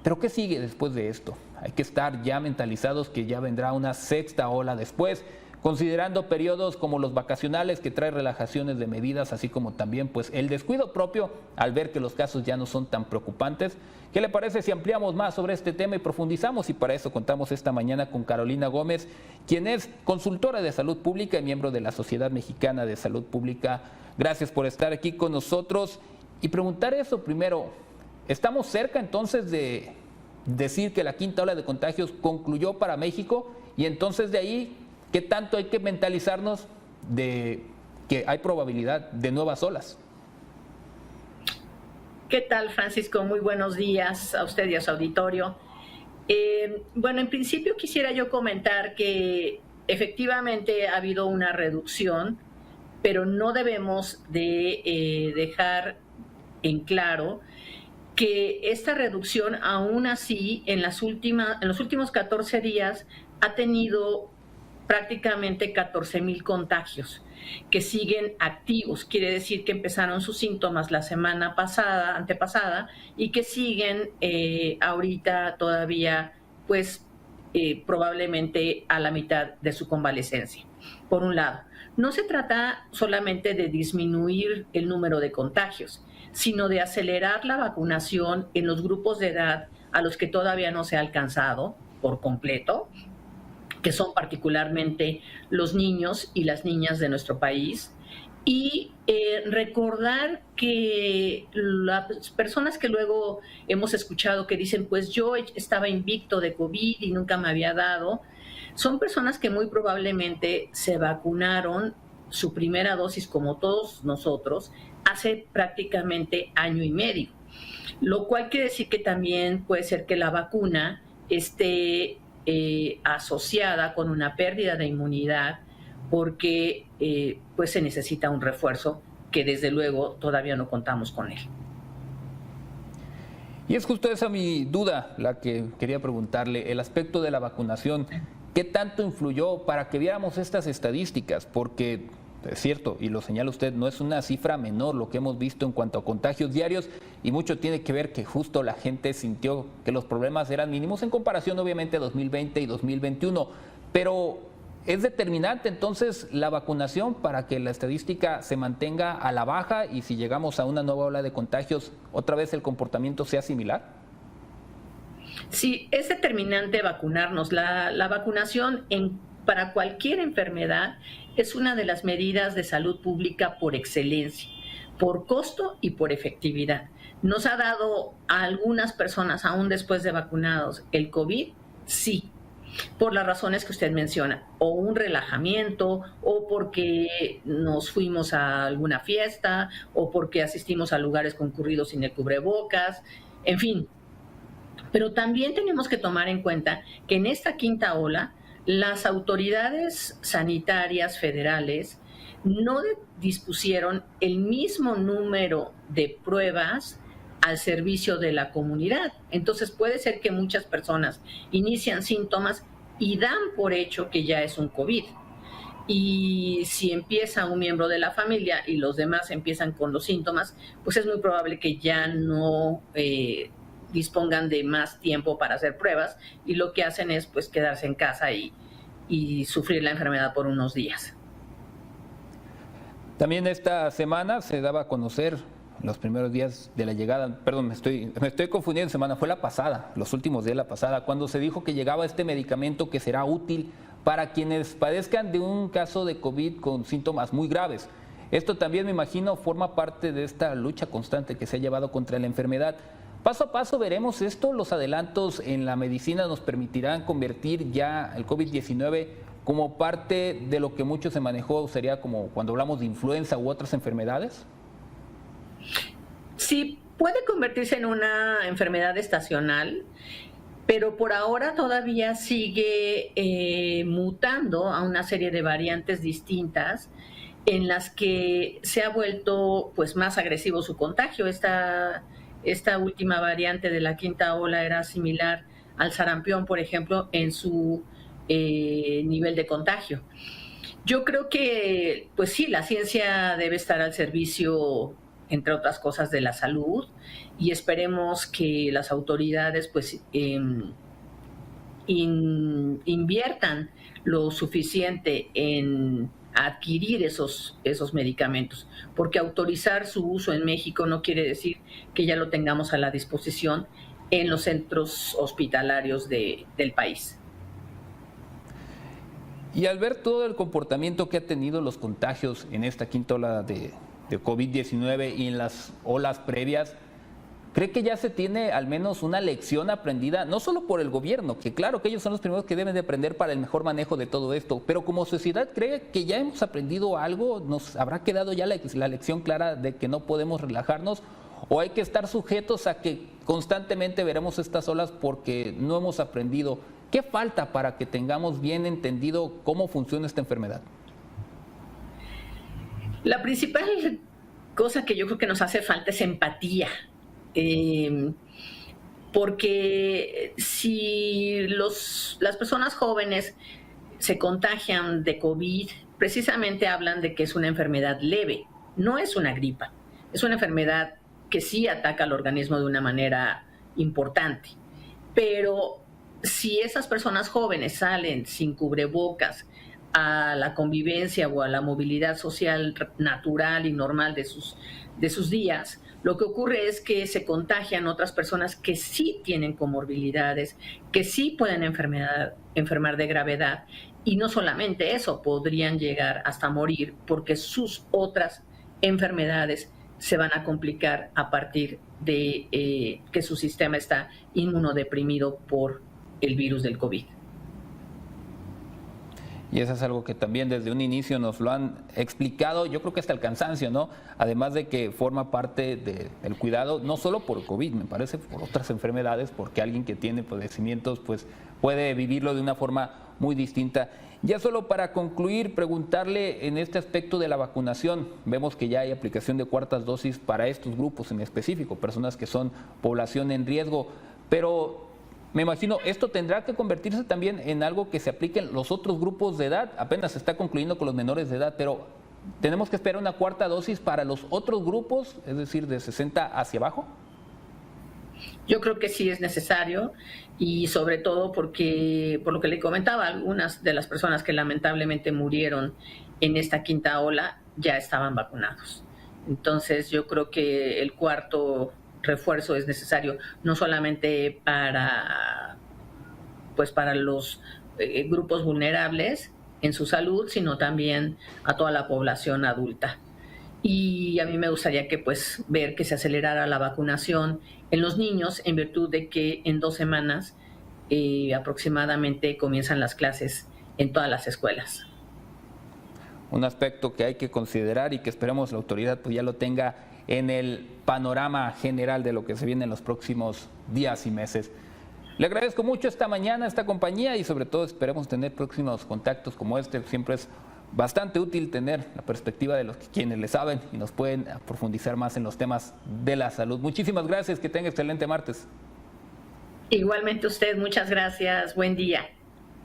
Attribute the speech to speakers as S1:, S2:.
S1: Pero ¿qué sigue después de esto? Hay que estar ya mentalizados que ya vendrá una sexta ola después, considerando periodos como los vacacionales que trae relajaciones de medidas, así como también pues el descuido propio al ver que los casos ya no son tan preocupantes. ¿Qué le parece si ampliamos más sobre este tema y profundizamos? Y para eso contamos esta mañana con Carolina Gómez, quien es consultora de salud pública y miembro de la Sociedad Mexicana de Salud Pública. Gracias por estar aquí con nosotros y preguntar eso primero. ¿Estamos cerca entonces de decir que la quinta ola de contagios concluyó para México? Y entonces de ahí, ¿qué tanto hay que mentalizarnos de que hay probabilidad de nuevas olas?
S2: ¿Qué tal, Francisco? Muy buenos días a usted y a su auditorio. Bueno, en principio quisiera yo comentar que efectivamente ha habido una reducción, pero no debemos de dejar en claro que esta reducción, aún así, en los últimos 14 días, ha tenido prácticamente 14,000 contagios que siguen activos. Quiere decir que empezaron sus síntomas la semana antepasada, y que siguen ahorita todavía, pues, probablemente a la mitad de su convalecencia. Por un lado, no se trata solamente de disminuir el número de contagios, sino de acelerar la vacunación en los grupos de edad a los que todavía no se ha alcanzado por completo, que son particularmente los niños y las niñas de nuestro país, y recordar que las personas que luego hemos escuchado que dicen, pues yo estaba invicto de COVID y nunca me había dado, son personas que muy probablemente se vacunaron su primera dosis, como todos nosotros, hace prácticamente año y medio, lo cual quiere decir que también puede ser que la vacuna esté asociada con una pérdida de inmunidad, porque pues se necesita un refuerzo que desde luego todavía no contamos con él.
S1: Y es justo esa mi duda, la que quería preguntarle, el aspecto de la vacunación. ¿Qué tanto influyó para que viéramos estas estadísticas? Porque es cierto, y lo señala usted, no es una cifra menor lo que hemos visto en cuanto a contagios diarios, y mucho tiene que ver que justo la gente sintió que los problemas eran mínimos en comparación obviamente a 2020 y 2021. Pero ¿es determinante entonces la vacunación para que la estadística se mantenga a la baja y si llegamos a una nueva ola de contagios, otra vez el comportamiento sea similar?
S2: Sí, es determinante vacunarnos. La vacunación para cualquier enfermedad es una de las medidas de salud pública por excelencia, por costo y por efectividad. ¿Nos ha dado a algunas personas, aún después de vacunados, el COVID? Sí, por las razones que usted menciona, o un relajamiento, o porque nos fuimos a alguna fiesta, o porque asistimos a lugares concurridos sin el cubrebocas, en fin. Pero también tenemos que tomar en cuenta que en esta quinta ola, las autoridades sanitarias federales no dispusieron el mismo número de pruebas al servicio de la comunidad. Entonces puede ser que muchas personas inician síntomas y dan por hecho que ya es un COVID. Y si empieza un miembro de la familia y los demás empiezan con los síntomas, pues es muy probable que ya no dispongan de más tiempo para hacer pruebas, y lo que hacen es pues quedarse en casa y sufrir la enfermedad por unos días.
S1: También esta semana se daba a conocer los primeros días de la llegada, perdón, me estoy confundiendo, semana fue la pasada, los últimos días de la pasada, cuando se dijo que llegaba este medicamento que será útil para quienes padezcan de un caso de COVID con síntomas muy graves. Esto también, me imagino, forma parte de esta lucha constante que se ha llevado contra la enfermedad. Paso a paso veremos esto, los adelantos en la medicina nos permitirán convertir ya el COVID-19 como parte de lo que mucho se manejó, sería como cuando hablamos de influenza u otras enfermedades.
S2: Sí, puede convertirse en una enfermedad estacional, pero por ahora todavía sigue mutando a una serie de variantes distintas en las que se ha vuelto pues más agresivo su contagio. Esta última variante de la quinta ola era similar al sarampión, por ejemplo, en su nivel de contagio. Yo creo que, pues sí, la ciencia debe estar al servicio entre otras cosas, de la salud, y esperemos que las autoridades pues inviertan lo suficiente en adquirir esos medicamentos, porque autorizar su uso en México no quiere decir que ya lo tengamos a la disposición en los centros hospitalarios del país.
S1: Y al ver todo el comportamiento que ha tenido los contagios en esta quinta ola de COVID-19 y en las olas previas, ¿cree que ya se tiene al menos una lección aprendida, no solo por el gobierno, que claro que ellos son los primeros que deben de aprender para el mejor manejo de todo esto, pero como sociedad cree que ya hemos aprendido algo, nos habrá quedado ya la lección clara de que no podemos relajarnos, o hay que estar sujetos a que constantemente veremos estas olas porque no hemos aprendido? ¿Qué falta para que tengamos bien entendido cómo funciona esta enfermedad?
S2: La principal cosa que yo creo que nos hace falta es empatía. Porque si las personas jóvenes se contagian de COVID, precisamente hablan de que es una enfermedad leve, no es una gripa, es una enfermedad que sí ataca al organismo de una manera importante. Pero si esas personas jóvenes salen sin cubrebocas a la convivencia o a la movilidad social natural y normal de sus días, lo que ocurre es que se contagian otras personas que sí tienen comorbilidades, que sí pueden enfermar de gravedad, y no solamente eso, podrían llegar hasta morir porque sus otras enfermedades se van a complicar a partir de que su sistema está inmunodeprimido por el virus del COVID.
S1: Y eso es algo que también desde un inicio nos lo han explicado, yo creo que hasta el cansancio, ¿no? Además de que forma parte del cuidado, no solo por COVID, me parece, por otras enfermedades, porque alguien que tiene padecimientos pues puede vivirlo de una forma muy distinta. Ya solo para concluir, preguntarle en este aspecto de la vacunación, vemos que ya hay aplicación de cuartas dosis para estos grupos en específico, personas que son población en riesgo, pero me imagino, esto tendrá que convertirse también en algo que se aplique en los otros grupos de edad. Apenas se está concluyendo con los menores de edad, pero ¿tenemos que esperar una cuarta dosis para los otros grupos, es decir, de 60 hacia abajo?
S2: Yo creo que sí es necesario, y sobre todo porque, por lo que le comentaba, algunas de las personas que lamentablemente murieron en esta quinta ola ya estaban vacunados. Entonces yo creo que el cuarto refuerzo es necesario, no solamente para los grupos vulnerables en su salud, sino también a toda la población adulta. Y a mí me gustaría que ver que se acelerara la vacunación en los niños, en virtud de que en 2 semanas aproximadamente comienzan las clases en todas las escuelas.
S1: Un aspecto que hay que considerar y que esperemos la autoridad pues ya lo tenga en el panorama general de lo que se viene en los próximos días y meses. Le agradezco mucho esta mañana esta compañía y sobre todo esperemos tener próximos contactos como este. Siempre es bastante útil tener la perspectiva de quienes le saben y nos pueden profundizar más en los temas de la salud. Muchísimas gracias, que tenga excelente martes.
S2: Igualmente usted, muchas gracias, buen día.